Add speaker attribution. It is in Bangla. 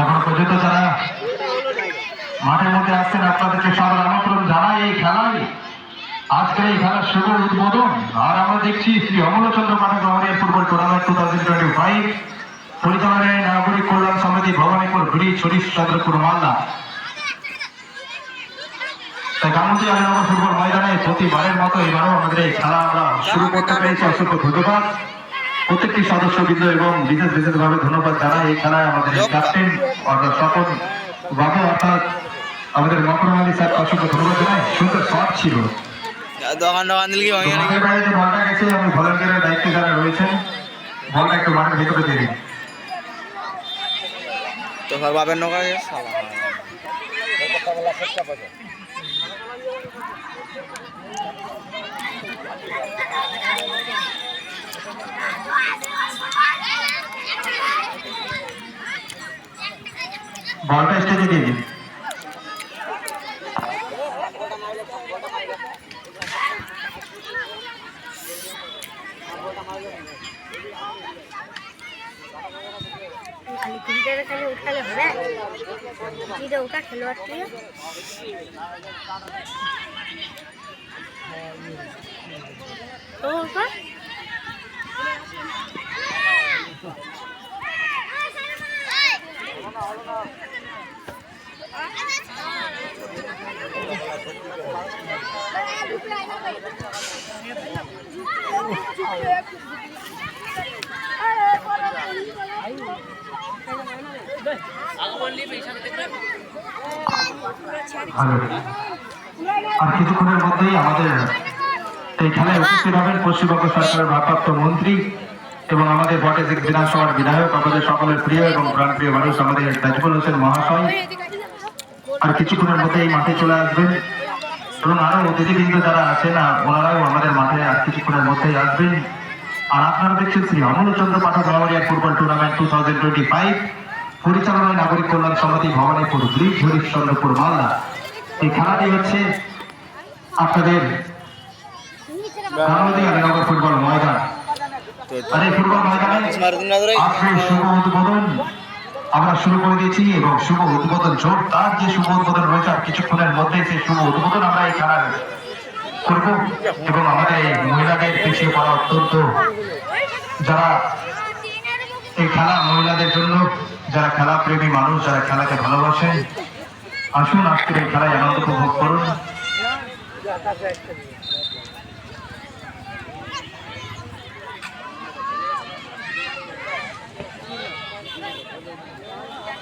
Speaker 1: এখন পর্যন্ত যারা মাঠের মধ্যে আসছেন আপনাদেরকে সাদর আমন্ত্রণ জানাই এই খেলায়। আজকের এই খেলার শুভ উদ্বোধন আর আমরা দেখছি শ্রী অমলচন্দ্র পাঠক মেমোরিয়াল ফুটবল টুর্নামেন্ট 2025 পরিচালনায় নাগরিক কল্যাণ সমিতি ভবানীপুর ব্রিজ হরিশ্চন্দ্রপুর মালদা। গামুটি আলীনগর ফুটবল ময়দানে প্রতিবারের মতো এবারও আমাদের এই খেলা আমরা শুরু করতে পেরেছি। অসংখ্য ধন্যবাদ প্রত্যেকটি সদস্যবৃন্দ এবং বিশেষভাবে ধন্যবাদ জানাই এই খেলায় আমাদের ক্যাপ্টেন অর্থাৎ স্বপন বাবু অর্থাৎ আমাদের মকরম আলী স্যার অসংখ্য ধন্যবাদ জানাই। সুন্দর শট ছিল। বলটা গেছে আমি ভলান্টিয়ারের দায়িত্বে যারা রয়েছেন বলটা একটু মাঠের ভেতরে দিয়ে দিন। বলটা স্টেজে দিয়ে দিন।
Speaker 2: খালি উঠালে হবে ওটা খেলোয়াড়
Speaker 1: আর কিছুক্ষণের মধ্যেই আমাদের এই খেলায় উপস্থিত হবেন পশ্চিমবঙ্গ সরকারের ভারপ্রাপ্ত মন্ত্রী এবং আমাদের বটে বিধানসভার বিধায়ক, আমাদের সকলের প্রিয় এবং প্রাণপ্রিয় মানুষ আমাদের তাজবুল হোসেন মহাশয়। আর কিছুক্ষণের মধ্যে এই মাঠে চলে আসবেন এবং আরো অতিথিবৃন্দ যারা আছেন ওনারাও আমাদের মাঠে আর কিছুক্ষণের মধ্যেই আসবেন। আর আপনারা দেখছেন শ্রী অমলচন্দ্র পাঠক মেমোরিয়াল ফুটবল টুর্নামেন্ট 2025 পরিচালনায় নাগরিক কল্যাণ সমিতি ভবানীপুর ব্রিজ হরিশ্চন্দ্রপুর মালদা। এই খেলাটি হচ্ছে আপনাদের আলীনগর ফুটবল ময়দান। আর এই ফুটবল ময়দানে আজকে শুভ উদ্বোধন আমরা শুরু করে দিয়েছি এবং শুভ উদ্বোধন তার যে শুভ উদ্বোধন রয়েছে আর কিছুক্ষণের মধ্যে সেই শুভ উদ্বোধন আমরা এই খেলার করব। এবং আমাদের এই মহিলাদের পিছিয়ে পড়া অত্যন্ত যারা এই খেলা মহিলাদের জন্য যারা খেলা প্রেমী মানুষ যারা খেলাকে ভালোবাসেন আসুন আজকের এই খেলায় আনন্দ উপভোগ করুন।